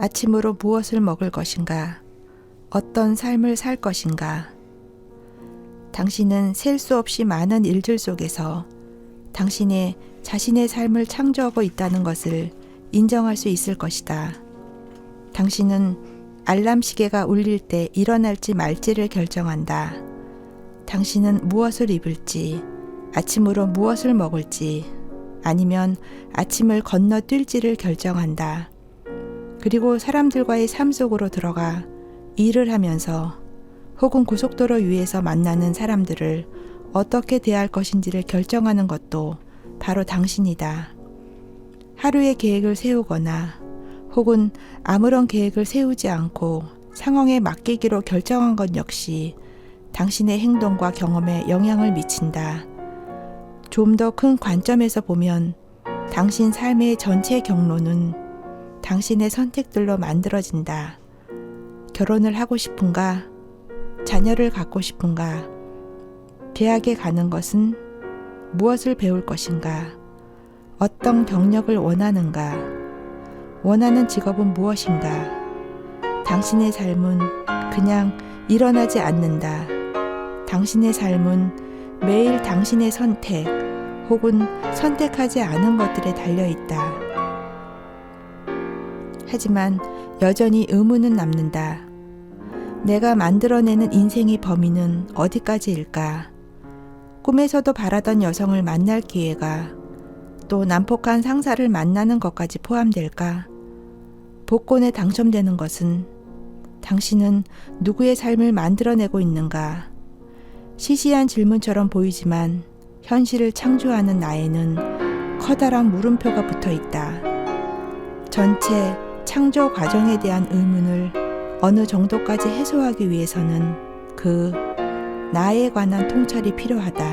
아침으로 무엇을 먹을 것인가? 어떤 삶을 살 것인가? 당신은 셀 수 없이 많은 일들 속에서 당신의 자신의 삶을 창조하고 있다는 것을 인정할 수 있을 것이다. 당신은 알람 시계가 울릴 때 일어날지 말지를 결정한다. 당신은 무엇을 입을지, 아침으로 무엇을 먹을지, 아니면 아침을 건너뛸지를 결정한다. 그리고 사람들과의 삶 속으로 들어가 일을 하면서 혹은 고속도로 위에서 만나는 사람들을 어떻게 대할 것인지를 결정하는 것도 바로 당신이다. 하루의 계획을 세우거나 혹은 아무런 계획을 세우지 않고 상황에 맡기기로 결정한 것 역시 당신의 행동과 경험에 영향을 미친다. 좀 더 큰 관점에서 보면 당신 삶의 전체 경로는 당신의 선택들로 만들어진다. 결혼을 하고 싶은가? 자녀를 갖고 싶은가? 대학에 가는 것은 무엇을 배울 것인가? 어떤 경력을 원하는가? 원하는 직업은 무엇인가? 당신의 삶은 그냥 일어나지 않는다. 당신의 삶은 매일 당신의 선택 혹은 선택하지 않은 것들에 달려있다. 하지만 여전히 의문은 남는다. 내가 만들어내는 인생의 범위는 어디까지일까? 꿈에서도 바라던 여성을 만날 기회가 또 난폭한 상사를 만나는 것까지 포함될까? 복권에 당첨되는 것은 당신은 누구의 삶을 만들어내고 있는가? 시시한 질문처럼 보이지만 현실을 창조하는 나에는 커다란 물음표가 붙어 있다. 전체 창조 과정에 대한 의문을 어느 정도까지 해소하기 위해서는 그 나에 관한 통찰이 필요하다.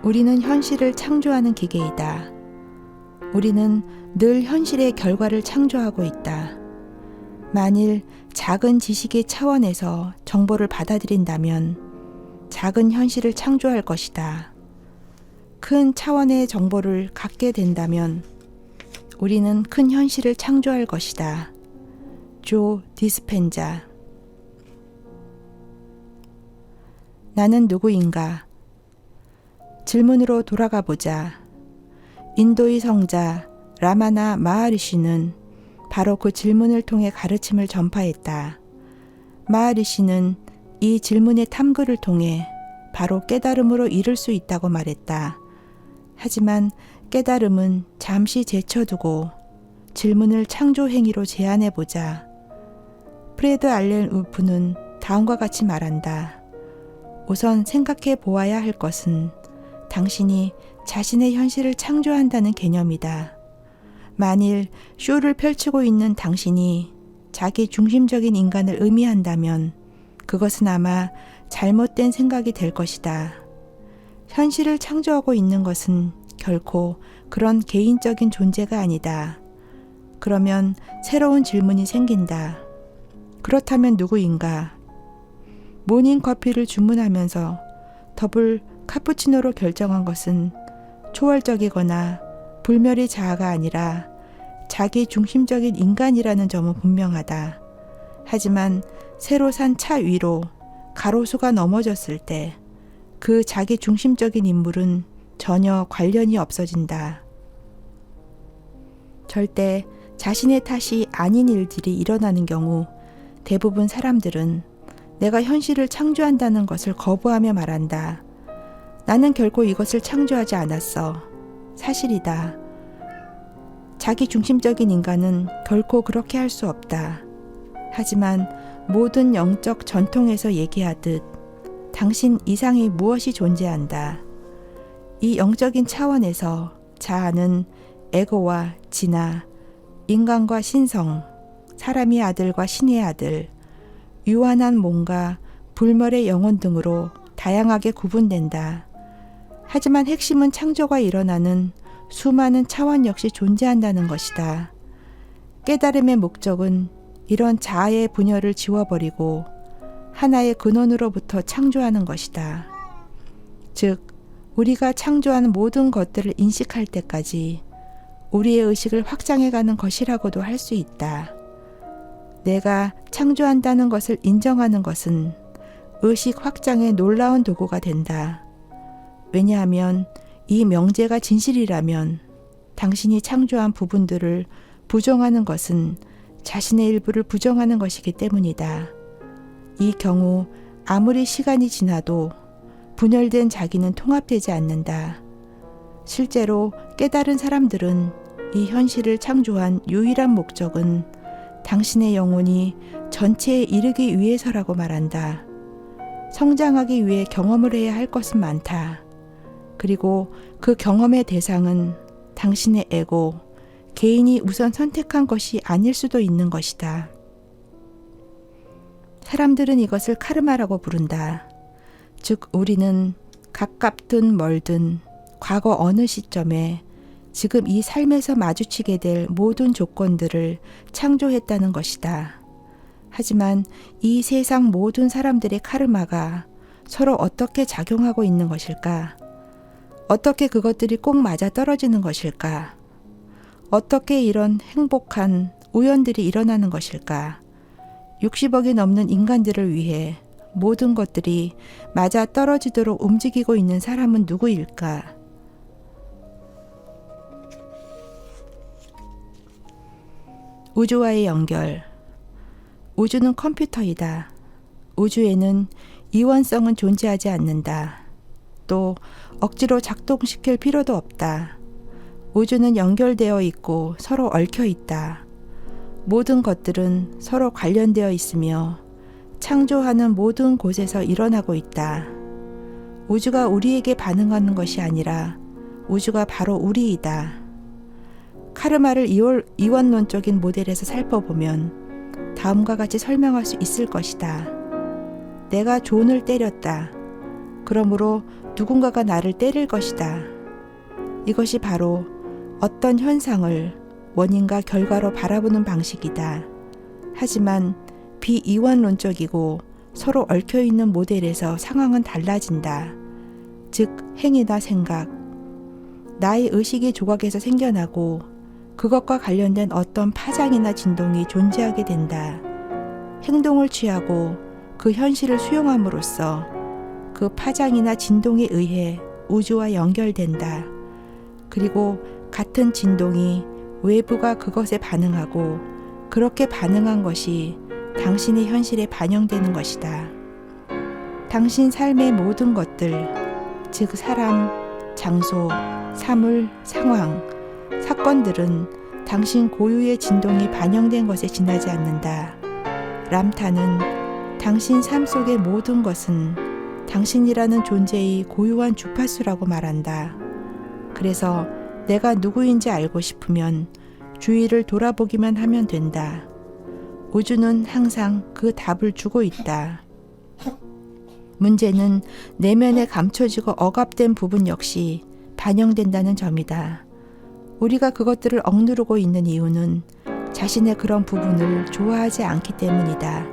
우리는 현실을 창조하는 기계이다. 우리는 늘 현실의 결과를 창조하고 있다. 만일 작은 지식의 차원에서 정보를 받아들인다면 작은 현실을 창조할 것이다. 큰 차원의 정보를 갖게 된다면 우리는 큰 현실을 창조할 것이다. 조 디스펜자. 나는 누구인가? 질문으로 돌아가 보자. 인도의 성자 라마나 마하리시는 바로 그 질문을 통해 가르침을 전파했다. 마하리시는 이 질문의 탐구를 통해 바로 깨달음으로 이를 수 있다고 말했다. 하지만 깨달음은 잠시 제쳐두고 질문을 창조 행위로 제안해보자. 프레드 알렌 울프는 다음과 같이 말한다. 우선 생각해 보아야 할 것은 당신이 자신의 현실을 창조한다는 개념이다. 만일 쇼를 펼치고 있는 당신이 자기 중심적인 인간을 의미한다면 그것은 아마 잘못된 생각이 될 것이다. 현실을 창조하고 있는 것은 결코 그런 개인적인 존재가 아니다. 그러면 새로운 질문이 생긴다. 그렇다면 누구인가? 모닝커피를 주문하면서 더블 카푸치노로 결정한 것은 초월적이거나 불멸의 자아가 아니라 자기 중심적인 인간이라는 점은 분명하다. 하지만 새로 산 차 위로 가로수가 넘어졌을 때 그 자기 중심적인 인물은 전혀 관련이 없어진다. 절대 자신의 탓이 아닌 일들이 일어나는 경우 대부분 사람들은 내가 현실을 창조한다는 것을 거부하며 말한다. 나는 결코 이것을 창조하지 않았어. 사실이다. 자기 중심적인 인간은 결코 그렇게 할 수 없다. 하지만 모든 영적 전통에서 얘기하듯 당신 이상의 무엇이 존재한다. 이 영적인 차원에서 자아는 에고와 진화, 인간과 신성, 사람의 아들과 신의 아들, 유한한 몸과 불멸의 영혼 등으로 다양하게 구분된다. 하지만 핵심은 창조가 일어나는 수많은 차원 역시 존재한다는 것이다. 깨달음의 목적은 이런 자아의 분열을 지워버리고 하나의 근원으로부터 창조하는 것이다. 즉, 우리가 창조한 모든 것들을 인식할 때까지 우리의 의식을 확장해가는 것이라고도 할 수 있다. 내가 창조한다는 것을 인정하는 것은 의식 확장의 놀라운 도구가 된다. 왜냐하면 이 명제가 진실이라면 당신이 창조한 부분들을 부정하는 것은 자신의 일부를 부정하는 것이기 때문이다. 이 경우 아무리 시간이 지나도 분열된 자기는 통합되지 않는다. 실제로 깨달은 사람들은 이 현실을 창조한 유일한 목적은 당신의 영혼이 전체에 이르기 위해서라고 말한다. 성장하기 위해 경험을 해야 할 것은 많다. 그리고 그 경험의 대상은 당신의 에고, 개인이 우선 선택한 것이 아닐 수도 있는 것이다. 사람들은 이것을 카르마라고 부른다. 즉 우리는 가깝든 멀든 과거 어느 시점에 지금 이 삶에서 마주치게 될 모든 조건들을 창조했다는 것이다. 하지만 이 세상 모든 사람들의 카르마가 서로 어떻게 작용하고 있는 것일까? 어떻게 그것들이 꼭 맞아 떨어지는 것일까? 어떻게 이런 행복한 우연들이 일어나는 것일까? 60억이 넘는 인간들을 위해 모든 것들이 맞아 떨어지도록 움직이고 있는 사람은 누구일까? 우주와의 연결. 우주는 컴퓨터이다. 우주에는 이원성은 존재하지 않는다. 또 억지로 작동시킬 필요도 없다. 우주는 연결되어 있고 서로 얽혀 있다. 모든 것들은 서로 관련되어 있으며 창조하는 모든 곳에서 일어나고 있다. 우주가 우리에게 반응하는 것이 아니라 우주가 바로 우리이다. 카르마를 이원론적인 모델에서 살펴보면 다음과 같이 설명할 수 있을 것이다. 내가 존을 때렸다. 그러므로 누군가가 나를 때릴 것이다. 이것이 바로 어떤 현상을 원인과 결과로 바라보는 방식이다. 하지만 비이원론적이고 서로 얽혀있는 모델에서 상황은 달라진다. 즉 행위나 생각, 나의 의식이 조각에서 생겨나고 그것과 관련된 어떤 파장이나 진동이 존재하게 된다. 행동을 취하고 그 현실을 수용함으로써 그 파장이나 진동에 의해 우주와 연결된다. 그리고 같은 진동이 외부가 그것에 반응하고 그렇게 반응한 것이 당신의 현실에 반영되는 것이다. 당신 삶의 모든 것들, 즉 사람, 장소, 사물, 상황, 사건들은 당신 고유의 진동이 반영된 것에 지나지 않는다. 람타는 당신 삶 속의 모든 것은 당신이라는 존재의 고유한 주파수라고 말한다. 그래서 내가 누구인지 알고 싶으면 주위를 돌아보기만 하면 된다. 우주는 항상 그 답을 주고 있다. 문제는 내면에 감춰지고 억압된 부분 역시 반영된다는 점이다. 우리가 그것들을 억누르고 있는 이유는 자신의 그런 부분을 좋아하지 않기 때문이다.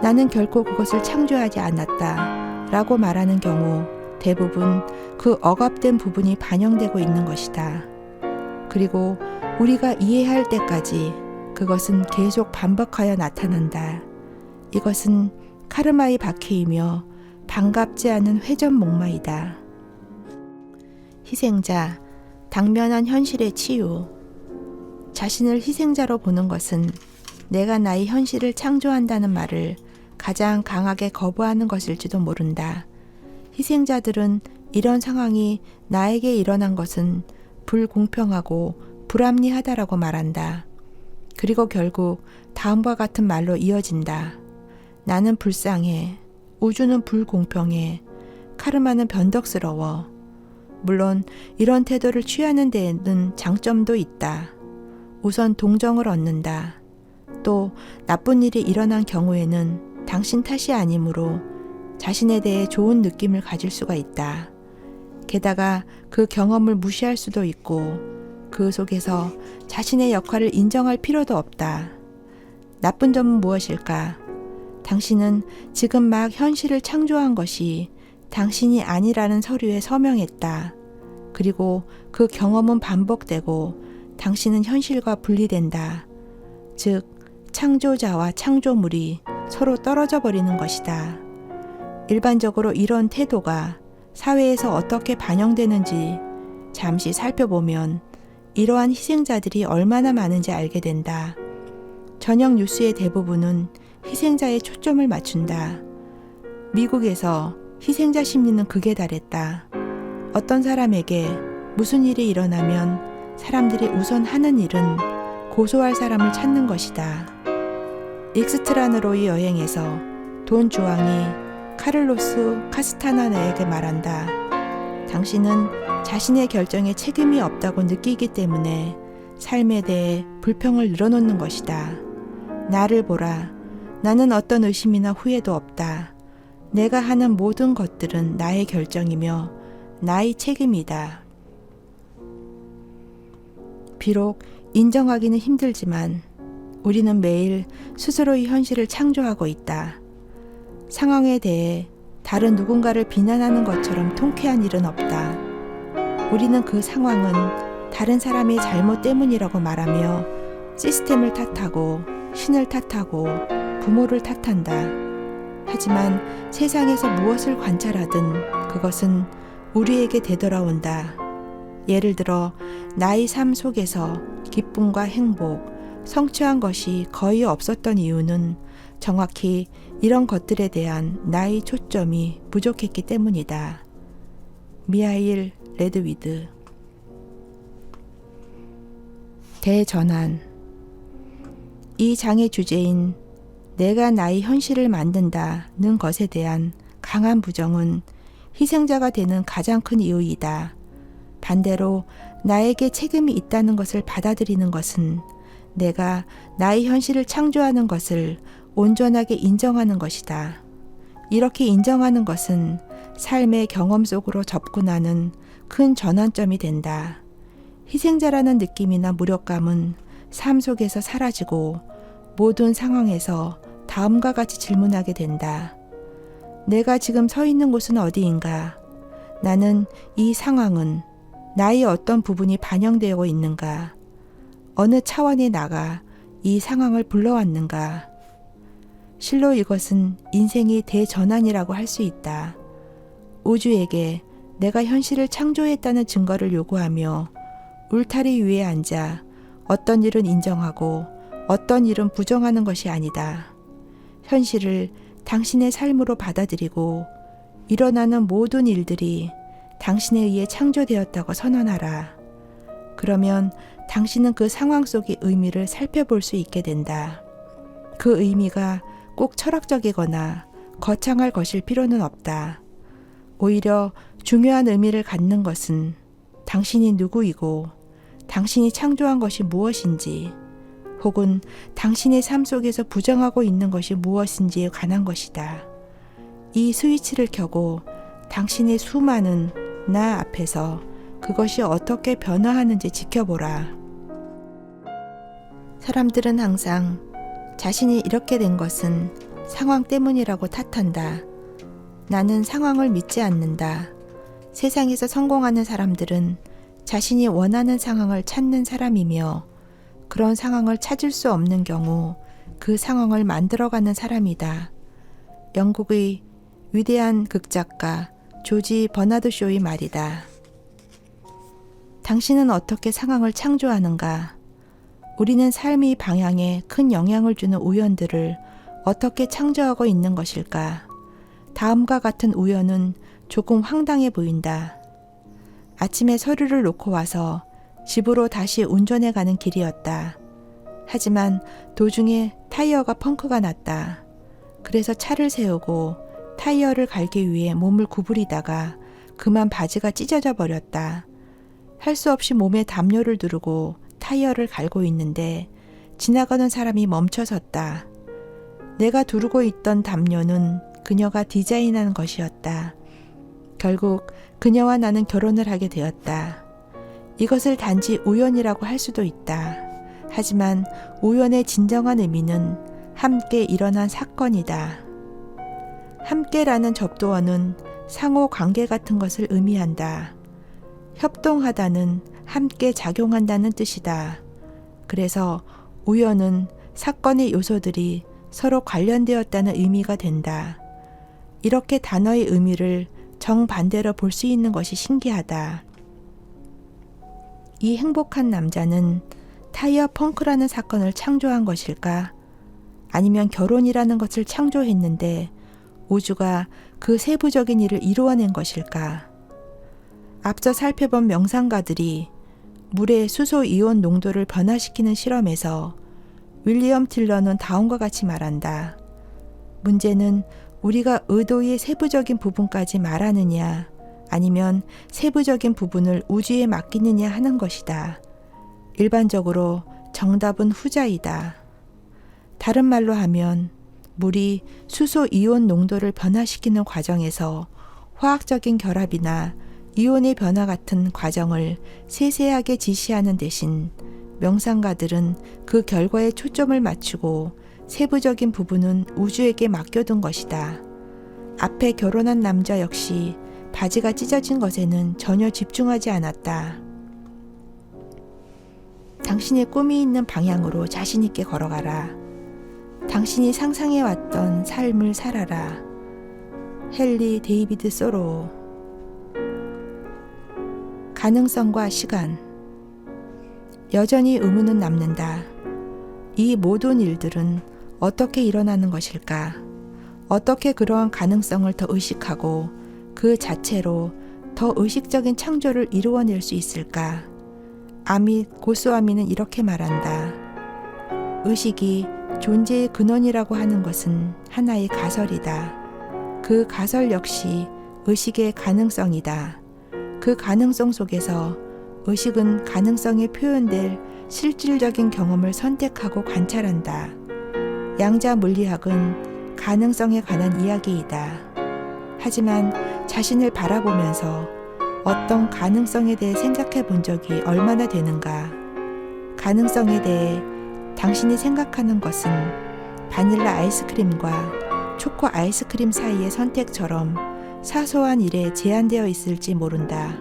나는 결코 그것을 창조하지 않았다 라고 말하는 경우 대부분 그 억압된 부분이 반영되고 있는 것이다. 그리고 우리가 이해할 때까지 그것은 계속 반복하여 나타난다. 이것은 카르마의 박해이며 반갑지 않은 회전목마이다. 희생자, 당면한 현실의 치유. 자신을 희생자로 보는 것은 내가 나의 현실을 창조한다는 말을 가장 강하게 거부하는 것일지도 모른다. 희생자들은 이런 상황이 나에게 일어난 것은 불공평하고 불합리하다라고 말한다. 그리고 결국 다음과 같은 말로 이어진다. 나는 불쌍해. 우주는 불공평해. 카르마는 변덕스러워. 물론 이런 태도를 취하는 데에는 장점도 있다. 우선 동정을 얻는다. 또 나쁜 일이 일어난 경우에는 당신 탓이 아니므로 자신에 대해 좋은 느낌을 가질 수가 있다. 게다가 그 경험을 무시할 수도 있고 그 속에서 자신의 역할을 인정할 필요도 없다. 나쁜 점은 무엇일까? 당신은 지금 막 현실을 창조한 것이 당신이 아니라는 서류에 서명했다. 그리고 그 경험은 반복되고 당신은 현실과 분리된다. 즉, 창조자와 창조물이 서로 떨어져 버리는 것이다. 일반적으로 이런 태도가 사회에서 어떻게 반영되는지 잠시 살펴보면 이러한 희생자들이 얼마나 많은지 알게 된다. 저녁 뉴스의 대부분은 희생자에 초점을 맞춘다. 미국에서 희생자 심리는 극에 달했다. 어떤 사람에게 무슨 일이 일어나면 사람들이 우선 하는 일은 고소할 사람을 찾는 것이다. 익스트라느로의 여행에서 돈 주왕이 카를로스 카스타나나에게 말한다. 당신은 자신의 결정에 책임이 없다고 느끼기 때문에 삶에 대해 불평을 늘어놓는 것이다. 나를 보라. 나는 어떤 의심이나 후회도 없다. 내가 하는 모든 것들은 나의 결정이며 나의 책임이다. 비록 인정하기는 힘들지만 우리는 매일 스스로의 현실을 창조하고 있다. 상황에 대해 다른 누군가를 비난하는 것처럼 통쾌한 일은 없다. 우리는 그 상황은 다른 사람의 잘못 때문이라고 말하며 시스템을 탓하고 신을 탓하고 부모를 탓한다. 하지만 세상에서 무엇을 관찰하든 그것은 우리에게 되돌아온다. 예를 들어 나의 삶 속에서 기쁨과 행복, 성취한 것이 거의 없었던 이유는 정확히 이런 것들에 대한 나의 초점이 부족했기 때문이다. 미하일 레드위드. 대전환. 이 장의 주제인 내가 나의 현실을 만든다는 것에 대한 강한 부정은 희생자가 되는 가장 큰 이유이다. 반대로 나에게 책임이 있다는 것을 받아들이는 것은 내가 나의 현실을 창조하는 것을 온전하게 인정하는 것이다. 이렇게 인정하는 것은 삶의 경험 속으로 접근하는 큰 전환점이 된다. 희생자라는 느낌이나 무력감은 삶 속에서 사라지고 모든 상황에서 다음과 같이 질문하게 된다. 내가 지금 서 있는 곳은 어디인가? 나는 이 상황은 나의 어떤 부분이 반영되어 있는가? 어느 차원에 나가 이 상황을 불러왔는가? 실로 이것은 인생의 대전환이라고 할 수 있다. 우주에게 내가 현실을 창조했다는 증거를 요구하며 울타리 위에 앉아 어떤 일은 인정하고 어떤 일은 부정하는 것이 아니다. 현실을 당신의 삶으로 받아들이고 일어나는 모든 일들이 당신에 의해 창조되었다고 선언하라. 그러면 당신은 그 상황 속의 의미를 살펴볼 수 있게 된다. 그 의미가 꼭 철학적이거나 거창할 것일 필요는 없다. 오히려 중요한 의미를 갖는 것은 당신이 누구이고 당신이 창조한 것이 무엇인지 혹은 당신의 삶 속에서 부정하고 있는 것이 무엇인지에 관한 것이다. 이 스위치를 켜고 당신의 수많은 나 앞에서 그것이 어떻게 변화하는지 지켜보라. 사람들은 항상 자신이 이렇게 된 것은 상황 때문이라고 탓한다. 나는 상황을 믿지 않는다. 세상에서 성공하는 사람들은 자신이 원하는 상황을 찾는 사람이며 그런 상황을 찾을 수 없는 경우 그 상황을 만들어가는 사람이다. 영국의 위대한 극작가 조지 버나드 쇼의 말이다. 당신은 어떻게 상황을 창조하는가? 우리는 삶의 방향에 큰 영향을 주는 우연들을 어떻게 창조하고 있는 것일까? 다음과 같은 우연은 조금 황당해 보인다. 아침에 서류를 놓고 와서 집으로 다시 운전해 가는 길이었다. 하지만 도중에 타이어가 펑크가 났다. 그래서 차를 세우고 타이어를 갈기 위해 몸을 구부리다가 그만 바지가 찢어져 버렸다. 할 수 없이 몸에 담요를 두르고 타이어를 갈고 있는데 지나가는 사람이 멈춰섰다. 내가 두르고 있던 담요는 그녀가 디자인한 것이었다. 결국 그녀와 나는 결혼을 하게 되었다. 이것을 단지 우연이라고 할 수도 있다. 하지만 우연의 진정한 의미는 함께 일어난 사건이다. 함께라는 접두어는 상호 관계 같은 것을 의미한다. 협동하다는 함께 작용한다는 뜻이다. 그래서 우연은 사건의 요소들이 서로 관련되었다는 의미가 된다. 이렇게 단어의 의미를 정반대로 볼 수 있는 것이 신기하다. 이 행복한 남자는 타이어 펑크라는 사건을 창조한 것일까? 아니면 결혼이라는 것을 창조했는데 우주가 그 세부적인 일을 이루어낸 것일까? 앞서 살펴본 명상가들이 물의 수소 이온 농도를 변화시키는 실험에서 윌리엄 틸러는 다음과 같이 말한다. 문제는 우리가 의도의 세부적인 부분까지 말하느냐 아니면 세부적인 부분을 우주에 맡기느냐 하는 것이다. 일반적으로 정답은 후자이다. 다른 말로 하면 물이 수소 이온 농도를 변화시키는 과정에서 화학적인 결합이나 이온의 변화 같은 과정을 세세하게 지시하는 대신 명상가들은 그 결과에 초점을 맞추고 세부적인 부분은 우주에게 맡겨둔 것이다. 앞에 결혼한 남자 역시 바지가 찢어진 것에는 전혀 집중하지 않았다. 당신의 꿈이 있는 방향으로 자신 있게 걸어가라. 당신이 상상해왔던 삶을 살아라. 헨리 데이비드 소로우. 가능성과 시간. 여전히 의문은 남는다. 이 모든 일들은 어떻게 일어나는 것일까? 어떻게 그러한 가능성을 더 의식하고 그 자체로 더 의식적인 창조를 이루어낼 수 있을까? 아밋 고스와미는 이렇게 말한다. 의식이 존재의 근원이라고 하는 것은 하나의 가설이다. 그 가설 역시 의식의 가능성이다. 그 가능성 속에서 의식은 가능성에 표현될 실질적인 경험을 선택하고 관찰한다. 양자 물리학은 가능성에 관한 이야기이다. 하지만 자신을 바라보면서 어떤 가능성에 대해 생각해 본 적이 얼마나 되는가? 가능성에 대해 당신이 생각하는 것은 바닐라 아이스크림과 초코 아이스크림 사이의 선택처럼 사소한 일에 제한되어 있을지 모른다.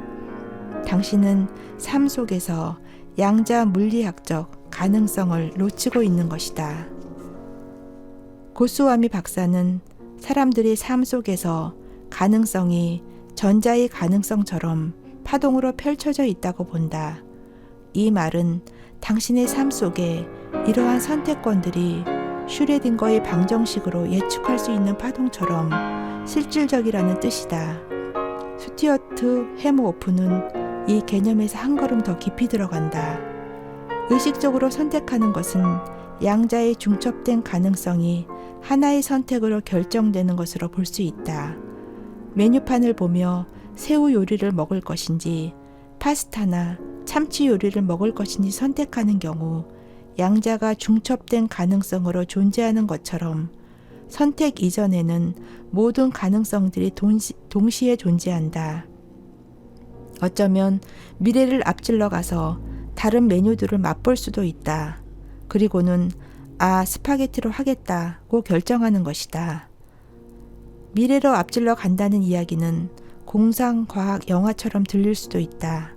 당신은 삶 속에서 양자 물리학적 가능성을 놓치고 있는 것이다. 고스와미 박사는 사람들이 삶 속에서 가능성이 전자의 가능성처럼 파동으로 펼쳐져 있다고 본다. 이 말은 당신의 삶 속에 이러한 선택권들이 슈레딩거의 방정식으로 예측할 수 있는 파동처럼 실질적이라는 뜻이다. 스튜어트 해머호프는 이 개념에서 한 걸음 더 깊이 들어간다. 의식적으로 선택하는 것은 양자의 중첩된 가능성이 하나의 선택으로 결정되는 것으로 볼 수 있다. 메뉴판을 보며 새우 요리를 먹을 것인지 파스타나 참치 요리를 먹을 것인지 선택하는 경우 양자가 중첩된 가능성으로 존재하는 것처럼 선택 이전에는 모든 가능성들이 동시에 존재한다. 어쩌면 미래를 앞질러 가서 다른 메뉴들을 맛볼 수도 있다. 그리고는 스파게티로 하겠다고 결정하는 것이다. 미래로 앞질러 간다는 이야기는 공상과학 영화처럼 들릴 수도 있다.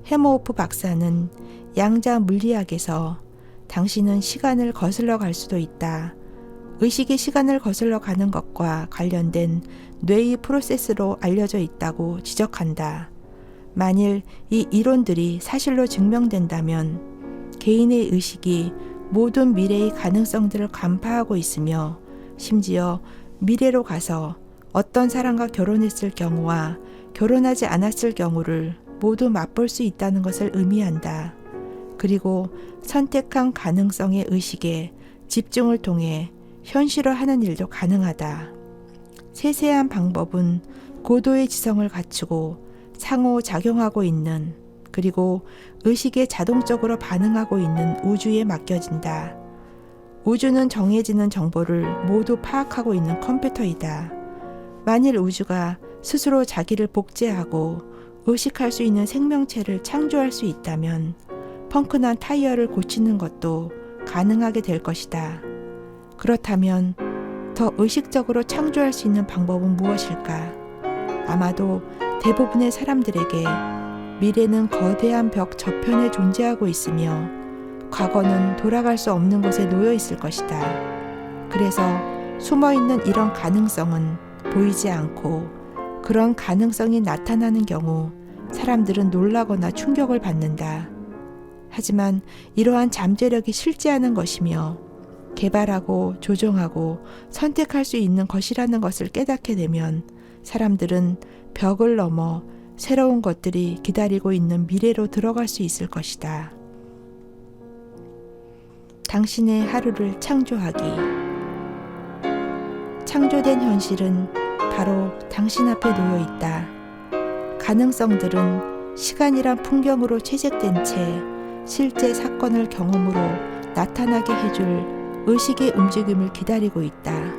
해머호프 박사는 양자 물리학에서 당신은 시간을 거슬러 갈 수도 있다. 의식이 시간을 거슬러 가는 것과 관련된 뇌의 프로세스로 알려져 있다고 지적한다. 만일 이 이론들이 사실로 증명된다면 개인의 의식이 모든 미래의 가능성들을 간파하고 있으며 심지어 미래로 가서 어떤 사람과 결혼했을 경우와 결혼하지 않았을 경우를 모두 맛볼 수 있다는 것을 의미한다. 그리고 선택한 가능성의 의식에 집중을 통해 현실화하는 일도 가능하다. 세세한 방법은 고도의 지성을 갖추고 상호작용하고 있는 그리고 의식에 자동적으로 반응하고 있는 우주에 맡겨진다. 우주는 정해지는 정보를 모두 파악하고 있는 컴퓨터이다. 만일 우주가 스스로 자기를 복제하고 의식할 수 있는 생명체를 창조할 수 있다면 펑크난 타이어를 고치는 것도 가능하게 될 것이다. 그렇다면 더 의식적으로 창조할 수 있는 방법은 무엇일까? 아마도 대부분의 사람들에게 미래는 거대한 벽 저편에 존재하고 있으며 과거는 돌아갈 수 없는 곳에 놓여 있을 것이다. 그래서 숨어있는 이런 가능성은 보이지 않고 그런 가능성이 나타나는 경우 사람들은 놀라거나 충격을 받는다. 하지만 이러한 잠재력이 실제하는 것이며 개발하고 조종하고 선택할 수 있는 것이라는 것을 깨닫게 되면 사람들은 벽을 넘어 새로운 것들이 기다리고 있는 미래로 들어갈 수 있을 것이다. 당신의 하루를 창조하기. 창조된 현실은 바로 당신 앞에 놓여 있다. 가능성들은 시간이란 풍경으로 채색된 채 실제 사건을 경험으로 나타나게 해줄 의식의 움직임을 기다리고 있다.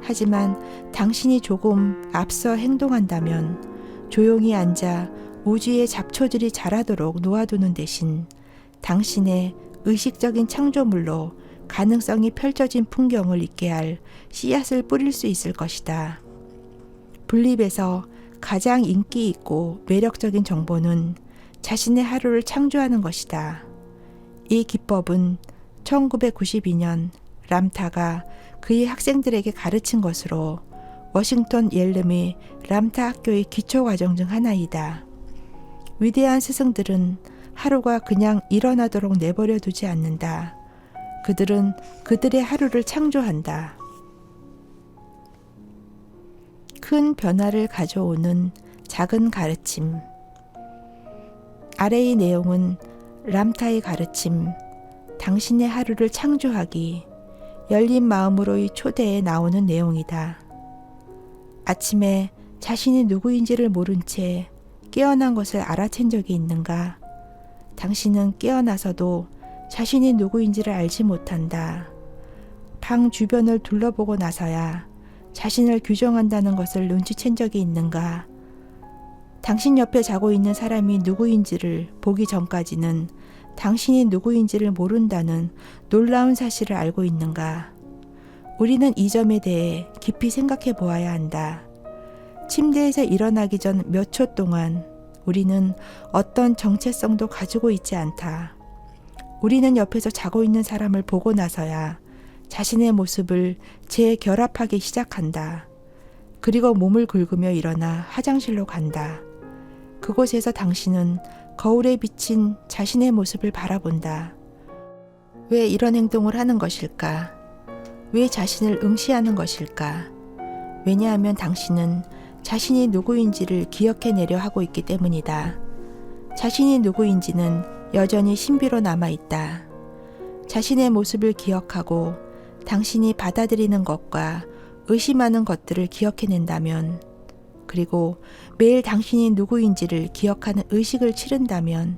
하지만 당신이 조금 앞서 행동한다면 조용히 앉아 우주의 잡초들이 자라도록 놓아두는 대신 당신의 의식적인 창조물로 가능성이 펼쳐진 풍경을 있게 할 씨앗을 뿌릴 수 있을 것이다. 분립에서 가장 인기 있고 매력적인 정보는 자신의 하루를 창조하는 것이다. 이 기법은 1992년 람타가 그의 학생들에게 가르친 것으로 워싱턴 옐름의 람타 학교의 기초과정 중 하나이다. 위대한 스승들은 하루가 그냥 일어나도록 내버려 두지 않는다. 그들은 그들의 하루를 창조한다. 큰 변화를 가져오는 작은 가르침. 아래의 내용은 람타의 가르침, 당신의 하루를 창조하기, 열린 마음으로의 초대에 나오는 내용이다. 아침에 자신이 누구인지를 모른 채 깨어난 것을 알아챈 적이 있는가? 당신은 깨어나서도 자신이 누구인지를 알지 못한다. 방 주변을 둘러보고 나서야 자신을 규정한다는 것을 눈치챈 적이 있는가? 당신 옆에 자고 있는 사람이 누구인지를 보기 전까지는 당신이 누구인지를 모른다는 놀라운 사실을 알고 있는가? 우리는 이 점에 대해 깊이 생각해 보아야 한다. 침대에서 일어나기 전 몇 초 동안 우리는 어떤 정체성도 가지고 있지 않다. 우리는 옆에서 자고 있는 사람을 보고 나서야 자신의 모습을 재결합하기 시작한다. 그리고 몸을 긁으며 일어나 화장실로 간다. 그곳에서 당신은 거울에 비친 자신의 모습을 바라본다. 왜 이런 행동을 하는 것일까? 왜 자신을 응시하는 것일까? 왜냐하면 당신은 자신이 누구인지를 기억해내려 하고 있기 때문이다. 자신이 누구인지는 여전히 신비로 남아있다. 자신의 모습을 기억하고 당신이 받아들이는 것과 의심하는 것들을 기억해낸다면, 그리고 매일 당신이 누구인지를 기억하는 의식을 치른다면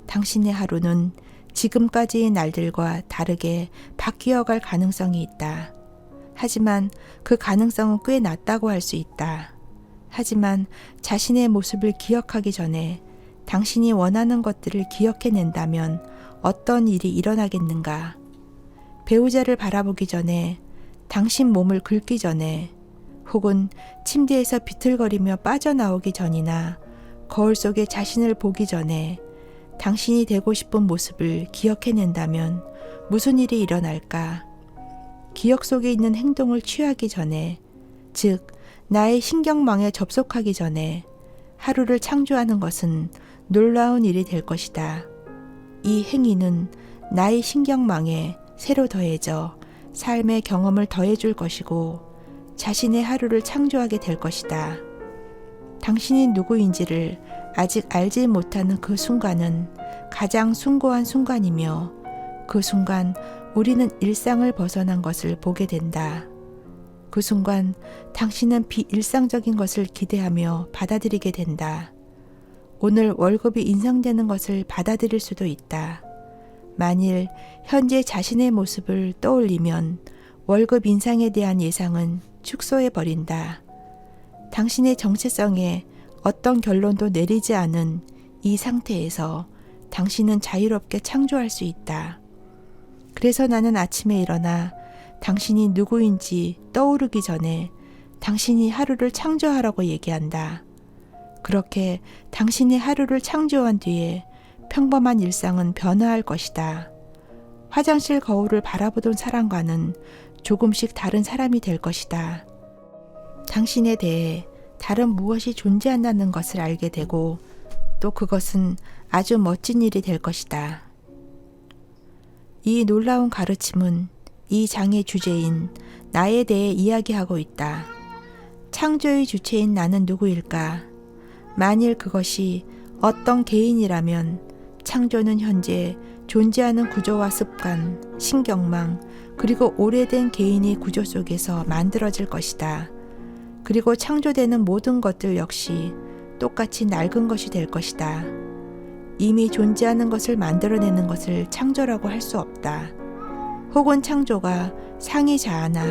당신의 하루는 지금까지의 날들과 다르게 바뀌어갈 가능성이 있다. 하지만 그 가능성은 꽤 낮다고 할 수 있다. 하지만 자신의 모습을 기억하기 전에 당신이 원하는 것들을 기억해낸다면 어떤 일이 일어나겠는가? 배우자를 바라보기 전에, 당신 몸을 긁기 전에, 혹은 침대에서 비틀거리며 빠져나오기 전이나 거울 속에 자신을 보기 전에 당신이 되고 싶은 모습을 기억해낸다면 무슨 일이 일어날까? 기억 속에 있는 행동을 취하기 전에, 즉 나의 신경망에 접속하기 전에 하루를 창조하는 것은 놀라운 일이 될 것이다. 이 행위는 나의 신경망에 새로 더해져 삶의 경험을 더해줄 것이고 자신의 하루를 창조하게 될 것이다. 당신이 누구인지를 아직 알지 못하는 그 순간은 가장 숭고한 순간이며 그 순간 우리는 일상을 벗어난 것을 보게 된다. 그 순간 당신은 비일상적인 것을 기대하며 받아들이게 된다. 오늘 월급이 인상되는 것을 받아들일 수도 있다. 만일 현재 자신의 모습을 떠올리면 월급 인상에 대한 예상은 축소해버린다. 당신의 정체성에 어떤 결론도 내리지 않은 이 상태에서 당신은 자유롭게 창조할 수 있다. 그래서 나는 아침에 일어나 당신이 누구인지 떠오르기 전에 당신이 하루를 창조하라고 얘기한다. 그렇게 당신의 하루를 창조한 뒤에 평범한 일상은 변화할 것이다. 화장실 거울을 바라보던 사람과는 조금씩 다른 사람이 될 것이다. 당신에 대해 다른 무엇이 존재한다는 것을 알게 되고 또 그것은 아주 멋진 일이 될 것이다. 이 놀라운 가르침은 이 장의 주제인 나에 대해 이야기하고 있다. 창조의 주체인 나는 누구일까? 만일 그것이 어떤 개인이라면 창조는 현재 존재하는 구조와 습관, 신경망, 그리고 오래된 개인의 구조 속에서 만들어질 것이다. 그리고 창조되는 모든 것들 역시 똑같이 낡은 것이 될 것이다. 이미 존재하는 것을 만들어내는 것을 창조라고 할 수 없다. 혹은 창조가 상위 자아나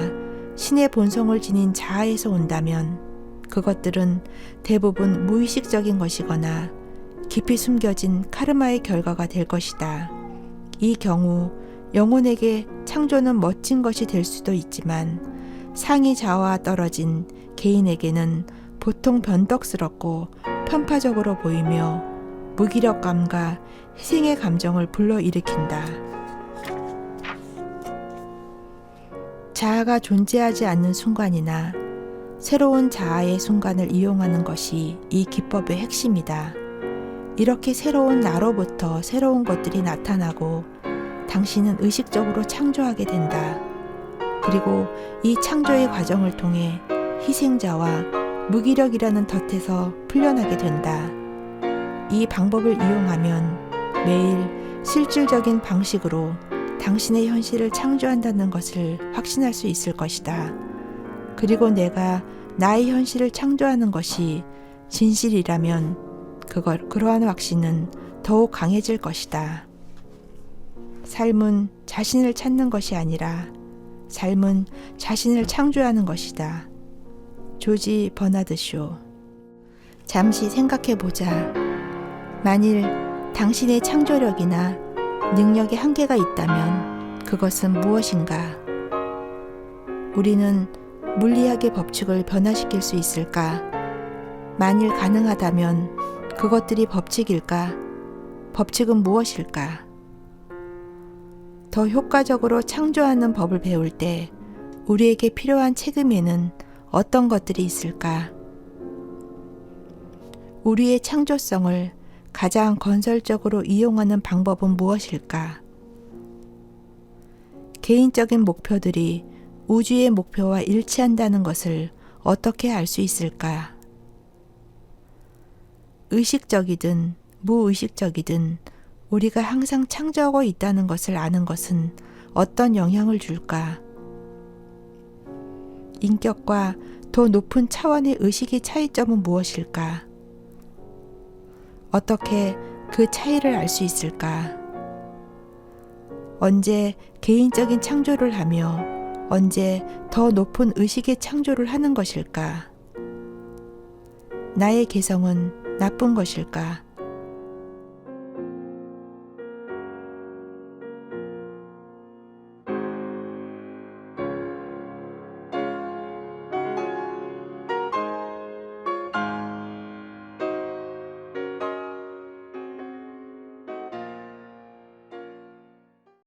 신의 본성을 지닌 자아에서 온다면 그것들은 대부분 무의식적인 것이거나 깊이 숨겨진 카르마의 결과가 될 것이다. 이 경우 영혼에게 창조는 멋진 것이 될 수도 있지만 상위 자아와 떨어진 개인에게는 보통 변덕스럽고 편파적으로 보이며 무기력감과 희생의 감정을 불러일으킨다. 자아가 존재하지 않는 순간이나 새로운 자아의 순간을 이용하는 것이 이 기법의 핵심이다. 이렇게 새로운 나로부터 새로운 것들이 나타나고 당신은 의식적으로 창조하게 된다. 그리고 이 창조의 과정을 통해 희생자와 무기력이라는 덫에서 풀려나게 된다. 이 방법을 이용하면 매일 실질적인 방식으로 당신의 현실을 창조한다는 것을 확신할 수 있을 것이다. 그리고 내가 나의 현실을 창조하는 것이 진실이라면 그러한 확신은 더욱 강해질 것이다. 삶은 자신을 찾는 것이 아니라 삶은 자신을 창조하는 것이다. 조지 버나드 쇼. 잠시 생각해보자. 만일 당신의 창조력이나 능력에 한계가 있다면 그것은 무엇인가? 우리는 물리학의 법칙을 변화시킬 수 있을까? 만일 가능하다면 그것들이 법칙일까? 법칙은 무엇일까? 더 효과적으로 창조하는 법을 배울 때 우리에게 필요한 체금에는 어떤 것들이 있을까? 우리의 창조성을 가장 건설적으로 이용하는 방법은 무엇일까? 개인적인 목표들이 우주의 목표와 일치한다는 것을 어떻게 알 수 있을까? 의식적이든 무의식적이든 우리가 항상 창조하고 있다는 것을 아는 것은 어떤 영향을 줄까? 인격과 더 높은 차원의 의식의 차이점은 무엇일까? 어떻게 그 차이를 알 수 있을까? 언제 개인적인 창조를 하며 언제 더 높은 의식의 창조를 하는 것일까? 나의 개성은 나쁜 것일까?